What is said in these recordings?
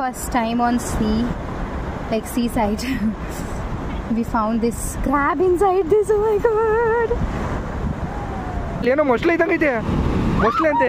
First time on sea, like seaside. We found this crab inside this. Oh my god! ಏನೋ ಮೊಸಳೆ ಇದ್ದಂಗೈತೆ, ಮೊಸಳೆ ಅಂತೆ.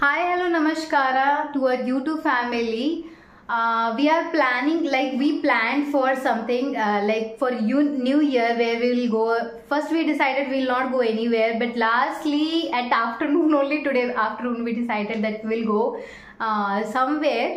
Hi, hello, namaskara to our YouTube family. We are planning, like we planned for something like for New Year where we will go. First we decided we will not go anywhere, but lastly at afternoon, only today afternoon, we decided that we'll go somewhere,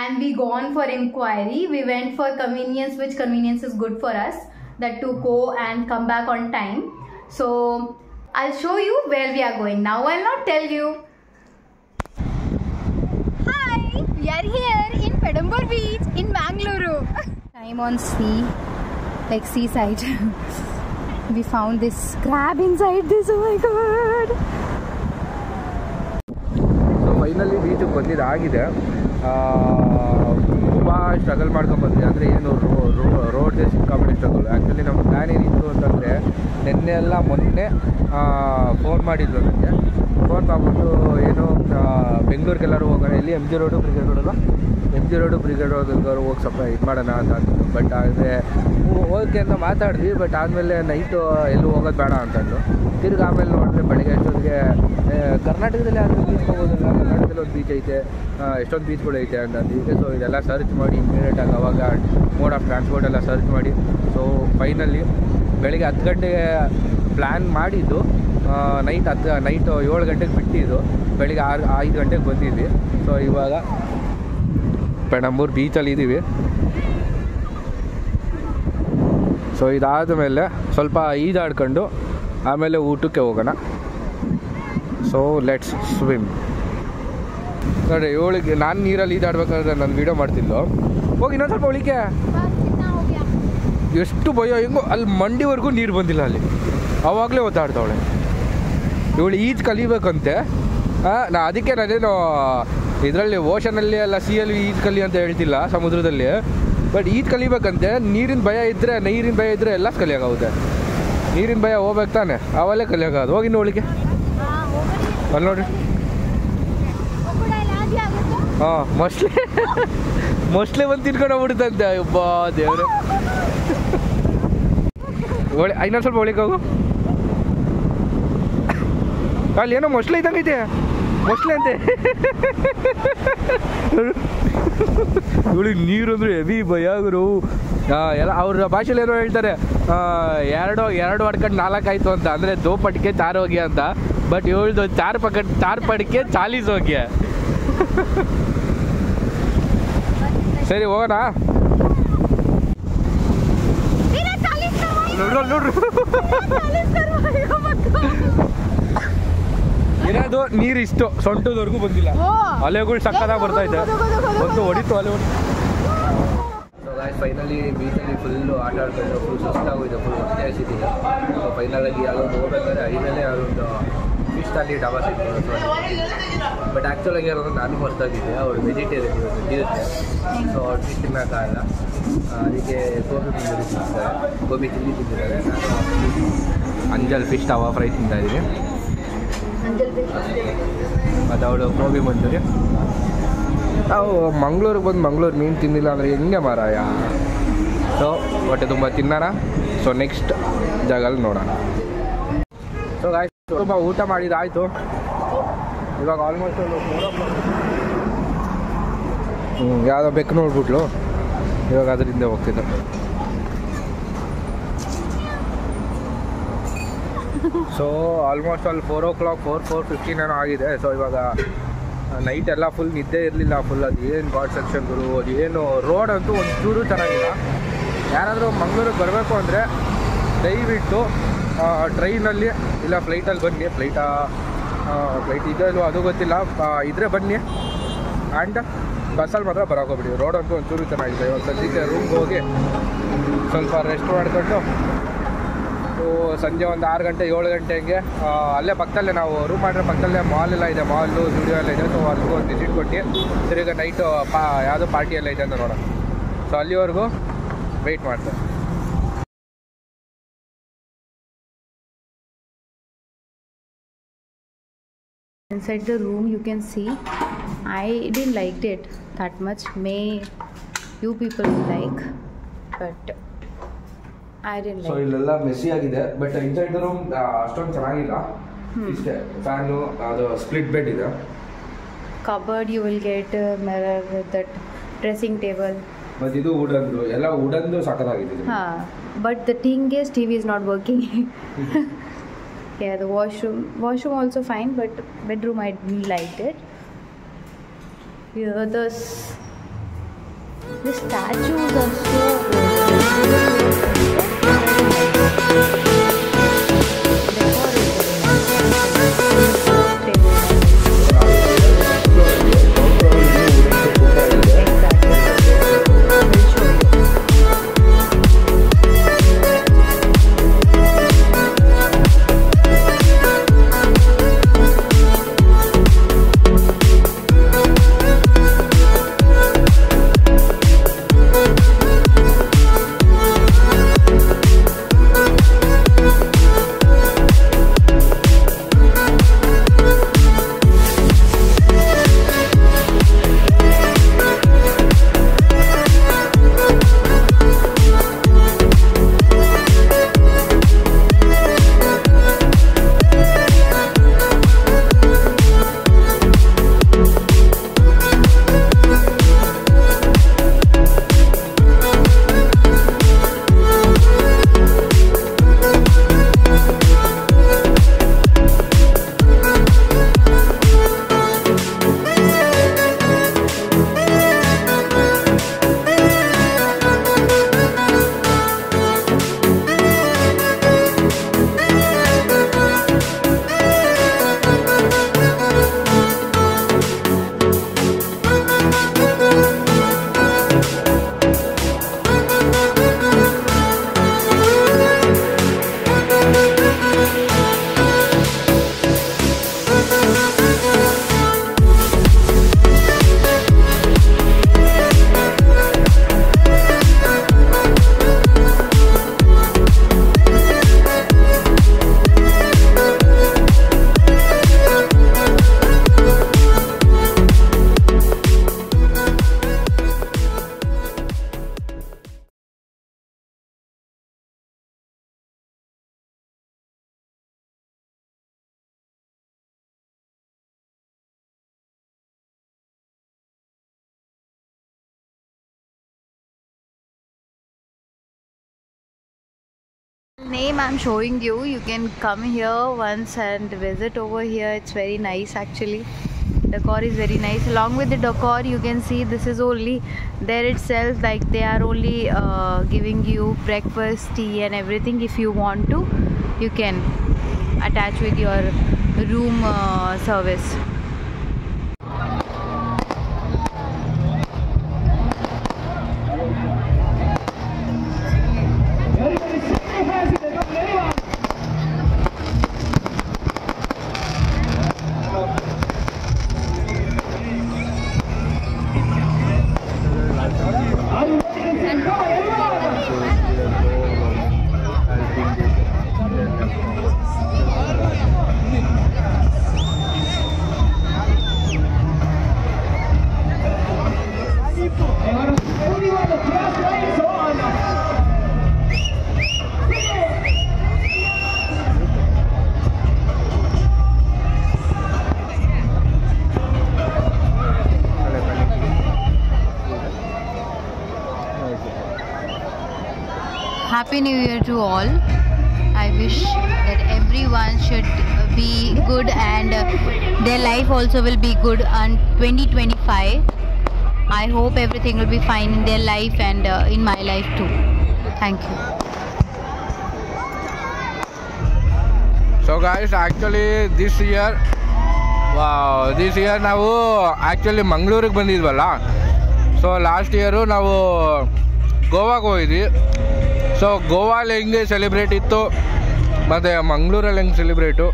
and we gone for inquiry. We went for convenience, which convenience is good for us, that to go and come back on time. So I'll show you where we are going. Now I'll not tell you. We are here in Pedambur Beach in Mangalore. Time on sea, like seaside. We found this crab inside this. Oh my god! So finally ಬೀಚಿಗೆ ಬಂದಿದ್ದಾಗಿದೆ. ತುಂಬ struggle ಮಾಡ್ಕೊಂಡು ಬಂದ್ವಿ. ಅಂದರೆ ಏನು ರೋಡ್ಗೆ ಸಿಕ್ಕಾಪಟ್ಟೆ struggle. Actually ನಮ್ಮ plan ಏನಿತ್ತು ಅಂತಂದರೆ ಮೊನ್ನೆ ಫೋನ್ ಮಾಡಿದ್ರು ನನಗೆ. ಫೋನ್ ಮಾಡ್ಬಿಟ್ಟು ಏನು ಬೆಂಗಳೂರಿಗೆಲ್ಲರೂ ಹೋಗೋಣ, ಇಲ್ಲಿ ಎಮ್ ಜಿ ರೋಡು ಬ್ರಿಗೇಡ್ ರೋಡಲ್ಲ, ಎಮ್ ಜಿ ರೋಡು ಬ್ರಿಗೇಡ್ ರೋಡ್ಗಾರು ಹೋಗಿ ಸ್ವಲ್ಪ ಇದು ಮಾಡೋಣ ಅಂತ ಅಂತಿದ್ರು. ಬಟ್ ಆದರೆ ಹೋಗೋಕ್ಕೆ ಅಂತ ಮಾತಾಡಿದ್ವಿ. ಬಟ್ ಆದಮೇಲೆ ನೈಟು ಎಲ್ಲೂ ಹೋಗೋದು ಬೇಡ ಅಂತಂದು ತಿರ್ಗಿ ಆಮೇಲೆ ನೋಡಿದ್ರೆ ಬೆಳಗ್ಗೆ ಎಷ್ಟೊತ್ತಿಗೆ ಕರ್ನಾಟಕದಲ್ಲಿ ಆದರೂ ಬೀಚ್ ಹೋಗೋದಿಲ್ಲ, ಕರ್ನಾಟಕದಲ್ಲಿ ಒಂದು ಬೀಚ್ ಐತೆ, ಎಷ್ಟೊಂದು ಬೀಚ್ಗಳು ಐತೆ ಅಂತಂದಿದ್ದೆ. ಸೊ ಇದೆಲ್ಲ ಸರ್ಚ್ ಮಾಡಿ ಇಮಿಡಿಯೇಟಾಗಿ ಅವಾಗ ಮೋಡ್ ಆಫ್ ಟ್ರಾನ್ಸ್ಪೋರ್ಟ್ ಎಲ್ಲ ಸರ್ಚ್ ಮಾಡಿ ಸೊ ಫೈನಲಿ ಬೆಳಗ್ಗೆ 10 ಗಂಟೆಗೆ ಪ್ಲ್ಯಾನ್ ಮಾಡಿದ್ದು, ನೈಟ್ 7 ಗಂಟೆಗೆ ಬಿಟ್ಟಿದ್ದು, ಬೆಳಿಗ್ಗೆ 5 ಗಂಟೆಗೆ ಬಂದಿದ್ವಿ. ಸೊ ಇವಾಗ ಪೆಡಂಬೂರ್ ಬೀಚಲ್ಲಿ ಇದ್ದೀವಿ. ಸೊ ಇದಾದ ಮೇಲೆ ಸ್ವಲ್ಪ ಈಜಾಡ್ಕೊಂಡು ಆಮೇಲೆ ಊಟಕ್ಕೆ ಹೋಗೋಣ. So let's swim. ನೋಡಿ ಇವಳಿಗೆ ನಾನು ನೀರಲ್ಲಿ ಈಜಾಡ್ಬೇಕಾದ್ರೆ ನಾನು ವೀಡಿಯೋ ಮಾಡ್ತಿದ್ಲು. ಹೋಗಿ ಇನ್ನೊಂದು ಸ್ವಲ್ಪ ಒಳಿಕೆ ಎಷ್ಟು ಭಯ, ಹೆಂಗೋ ಅಲ್ಲಿ ಮಂಡಿವರೆಗೂ ನೀರು ಬಂದಿಲ್ಲ ಅಲ್ಲಿ, ಆವಾಗಲೇ ಒತ್ತಾಡ್ತಾವಳೆ. ಇವಳು ಈಜು ಕಲಿಬೇಕಂತೆ. ನಾ ಅದಕ್ಕೆ ನಾನೇನು ಇದರಲ್ಲಿ ಓಷನಲ್ಲಿ ಅಲ್ಲ ಸಿಯಲ್ಲಿ ಈಜು ಕಲಿ ಅಂತ ಹೇಳ್ತಿಲ್ಲ, ಸಮುದ್ರದಲ್ಲಿ. ಬಟ್ ಈಜು ಕಲಿಬೇಕಂತೆ. ನೀರಿನ ಭಯ ಇದ್ದರೆ ಎಲ್ಲ ಕಲಿಯೋಕ್ಕಾಗುತ್ತೆ. ನೀರಿನ ಭಯ ಹೋಗ್ಬೇಕು ತಾನೆ, ಅವಲ್ಲೇ ಕಲಿಯೋಕ್ಕಾಗೋದು. ಹೋಗಿ ನೋಳಿಕೆ ಅಲ್ಲಿ ನೋಡ್ರಿ. ಹಾಂ ಮೊಸ್ಲೆ ಬಂದು ತಿನ್ಕೊಂಡು ಹೋಗ್ಬಿಡುತ್ತಂತೆ. ಅಬ್ಬಾ ದೇವ್ರೆ. ಇನ್ನೊಂದು ಸ್ವಲ್ಪ ಒಳಗೆ ಹೋಗು. ಅಲ್ಲಿ ಏನೋ ಮೊಸಳೆ ಇದ್ದಂಗೈತೆ, ಮೊಸಳೆ ಅಂತೆ. ಇವಳಿಗೆ ನೀರು ಅಂದರೆ ಹೆವಿ ಭಯ ಗುರು. ಎಲ್ಲ ಅವ್ರ ಭಾಷೆಯಲ್ಲಿ ಏನೋ ಹೇಳ್ತಾರೆ, ಎರಡು ಹೊಡ್ಕೊಂಡು 4 ಆಯಿತು ಅಂತ, ಅಂದರೆ 2 ಪಟ್ಕೆ 4 ಹೋಗಿ ಅಂತ. ಬಟ್ ಇವಳ್ದು 4 ಪಟ್ಕೆ 40 ಹೋಗಿ. ಸರಿ ಹೋಗೋಣ. ನೋಡ್ರಿ ಏನಾದ್ರು ನೀರು ಇಷ್ಟು ಸೊಂಟದವರೆಗೂ ಬಂದಿಲ್ಲ, ಅಲೆಗಳು ಸಕ್ಕದಾಗಿ ಬರ್ತಾ ಇದೆ. ಒಂದು ಹೊಡಿತು ಅಲೆ ಹೊಡಿ. ಫೈನಲಿ ಬೀಚಲ್ಲಿ ಫುಲ್ಲು ಆಟ ಆಡ್ಕೊಂಡು ಫುಲ್ ಸುಸ್ತಾಗೋಗಿದೆ, ಫುಲ್ ಹೊಟ್ಟೆ ಹಸಿದಿದೆ. ಸೊ ಫೈನಲಾಗಿ ಅದೊಂದು ಹೋಗ್ಬೇಕಾದ್ರೆ ಐದನೇ ಅದೊಂದು ಫಿಶ್ ಅಲ್ಲಿ ಡಬಾ ಸಿಗ್ಬೋದು. ಬಟ್ ಆ್ಯಕ್ಚುಲಾಗಿ ಯಾರು ನಾನು ಬರ್ತಾ ಇದ್ದಿದ್ದೆ, ಅವ್ರು ವೆಜಿಟೇರಿಯನ್ ಇರುತ್ತೆ. ಸೊ ಅವ್ರು ಫಿಶ್ ತಿನ್ನೋಕ್ಕಾಗಲ್ಲ, ಅದಕ್ಕೆ ಗೋಬಿ ಮಂಚೂರಿ ತಿಂತಾರೆ, ಗೋಬಿ ಚಿಲ್ಲಿ ತಿಂತಿದ್ದಾರೆ. ನಾನು ಅಂಜಲ್ ಫಿಶ್ ತವಾ ಫ್ರೈ ತಿಂತಾಯಿದ್ದೀನಿ, ಮತ್ತು ಅವಳು ಗೋಬಿ ಮಂಚೂರಿ. ನಾವು ಮಂಗಳೂರಿಗೆ ಬಂದು ಮಂಗಳೂರು ಮೀನು ತಿಂದಿಲ್ಲ ಅಂದರೆ ಹೆಂಗೆ ಮಾರಾಯ. ಸೊ ಹೊಟ್ಟೆ ತುಂಬ ತಿನ್ನೋಣ. ಸೊ ನೆಕ್ಸ್ಟ್ ಜಾಗಲ್ಲಿ ನೋಡೋಣ. ಸೊ ಗಾಯ್ಸ್ ತುಂಬ ಊಟ ಮಾಡಿದ್ದಾಯಿತು. ಇವಾಗ ಆಲ್ಮೋಸ್ಟ್ ಒಂದು ಯಾವುದೋ ಬೆಕ್ಕು ನೋಡ್ಬಿಟ್ಲು, ಇವಾಗ ಅದರಿಂದ ಹೋಗ್ತಿದ್ದೆ. ಸೊ ಆಲ್ಮೋಸ್ಟ್ ಅಲ್ಲಿ 4 o'clock 4:15 ಏನೋ ಆಗಿದೆ. ಸೊ ಇವಾಗ ನೈಟ್ ಎಲ್ಲ ಫುಲ್ ನಿದ್ದೆ ಇರಲಿಲ್ಲ. ಫುಲ್ ಅದು ಏನು ಘಾಟ್ ಸೆಕ್ಷನ್ಗಳು, ಅದು ಏನು ರೋಡ್ ಅಂತೂ ಒಂಚೂರು ಚೆನ್ನಾಗಿಲ್ಲ. ಯಾರಾದರೂ ಮಂಗಳೂರಿಗೆ ಬರಬೇಕು ಅಂದರೆ ದಯವಿಟ್ಟು ಟ್ರೈನಲ್ಲಿ ಇಲ್ಲ ಫ್ಲೈಟಲ್ಲಿ ಬನ್ನಿ. ಫ್ಲೈಟ್ ಇದೆ ಇಲ್ವೋ ಅದು ಗೊತ್ತಿಲ್ಲ, ಇದ್ರೆ ಬನ್ನಿ. ಆ್ಯಂಡ್ ಬಸ್ಸಲ್ಲಿ ಮಾತ್ರ ಬರೋಕೋಗ್ಬಿಡಿ. ರೋಡ್ ಅಂತೂ ಒಂಚೂರು ಚೆನ್ನಾಗಿದೆ. ಇವಾಗ ಸದ್ಯಕ್ಕೆ ರೂಮ್ಗೆ ಹೋಗಿ ಸ್ವಲ್ಪ ರೆಸ್ಟ್ ಮಾಡ್ಕೊಂಡು ಸಂಜೆ ಒಂದು 6 ಗಂಟೆ 7 ಗಂಟೆಗೆ ಅಲ್ಲೇ ಪಕ್ಕದಲ್ಲೇ ನಾವು ರೂಮ್ ಮಾಡಿರೋ ಪಕ್ಕದಲ್ಲೇ ಮಾಲ್ ಎಲ್ಲ ಇದೆ, ಮಾಲು ಸ್ಟುಡಿಯೋ ಎಲ್ಲ ಇದೆ. ಸೊ ಅಲ್ಲಿಗೂ ಒಂದು ವಿಸಿಟ್ ಕೊಟ್ಟು ತಿರುಗಿ ನೈಟು ಯಾವುದೋ ಪಾರ್ಟಿ ಎಲ್ಲ ಇದೆ ಅಂತ ನೋಡೋಣ. ಸೊ ಅಲ್ಲಿವರೆಗೂ ವೆಯ್ಟ್ ಮಾಡ್ತಾರೆ. Inside the room you can see I didn't liked it that much. May you people like, but I didn't like. So ಇಲ್ಲೆಲ್ಲ ಮೆಸ್ಸಿ ಆಗಿದೆ, ಬಟ್ ಇನ್ಸೈಡ್ ದ ರೂಮ್ ಅಷ್ಟೊಂದು ಚೆನ್ನಾಗಿಲ್ಲ. ಇಷ್ಟೇ ಫ್ಯಾನು, ಅದು ಸ್ಪ್ಲಿಟ್ ಬೆಡ್ ಇದೆ. Cupboard you will get a mirror with that dressing table. ಮತ್ತು ಇದು ವುಡನ್ದು ಎಲ್ಲ ವುಡನ್ದು ಸಖತ್ತಾಗಿದೆ. But the thing is TV is not working. Yeah, the washroom also fine, but bedroom I didn't like it. Here the statues are so name I'm showing you. You can come here once and visit over here. It's very nice actually. Decor is very nice. Along with the decor you can see this is only there itself, like they are only giving you breakfast, tea and everything. If you want to, you can attach with your room service. Happy New Year to all. I wish that everyone should be good and their life also will be good on 2025. I hope everything will be fine in their life and in my life too. Thank you. So guys, actually this year ನಾವು actually ಮಂಗಳೂರಿಗೆ ಬಂದಿದ್ವಲ್ಲ. So last year ನಾವು ಗೋವಾಗೆ ಹೋಗಿದ್ವಿ. So ಗೋವಾಲಿ ಹೆಂಗೆ celebrate ಇತ್ತು ಮತ್ತು ಮಂಗಳೂರಲ್ಲಿ ಹೆಂಗೆ ಸೆಲೆಬ್ರೇಟು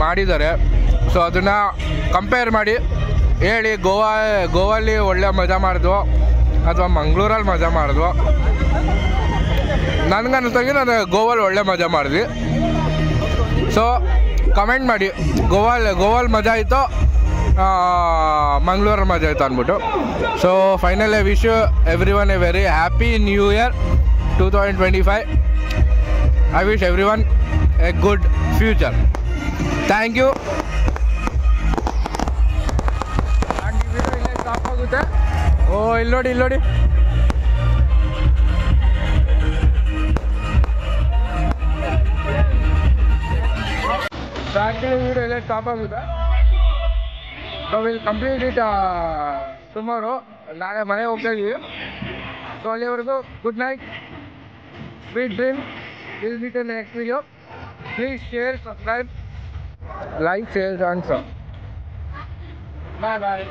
ಮಾಡಿದ್ದಾರೆ. ಸೊ ಅದನ್ನು ಕಂಪೇರ್ ಮಾಡಿ ಹೇಳಿ, ಗೋವಲ್ಲಿ ಒಳ್ಳೆ ಮಜಾ ಮಾಡಿದ್ವು ಅಥವಾ ಮಂಗಳೂರಲ್ಲಿ ಮಜಾ ಮಾಡಿದ್ವು. ನನಗನ್ನಿಸ್ದಂಗೆ ನಾನು ಗೋವಲ್ಲಿ ಒಳ್ಳೆ ಮಜಾ ಮಾಡಿದ್ವಿ. ಸೊ ಕಮೆಂಟ್ ಮಾಡಿ, ಗೋವಲ್ಲಿ ಮಜಾ ಆಯಿತು ಮಂಗಳೂರಲ್ಲಿ ಮಜಾ ಆಯಿತು ಅಂದ್ಬಿಟ್ಟು. So final I wish everyone a very happy new year 2025. I wish everyone a good future. Thank you. Stop ಆಗುತ್ತೆ. ಓ ಇಲ್ಲಿ ನೋಡಿ ವಿಡಿಯೋ ಎಲ್ಲ ಸ್ಟಾಪ್ ಆಗುತ್ತೆ. So will complete it tomorrow. ನಾಳೆ ಮನೆಗೆ ಹೋಗ್ತಾ ಇದ್ದೀವಿ. ಸೊ ಅಲ್ಲಿವರೆಗೂ good night, sweet dream. Will meet in next video. Please share, subscribe, like, share and sub. Bye bye.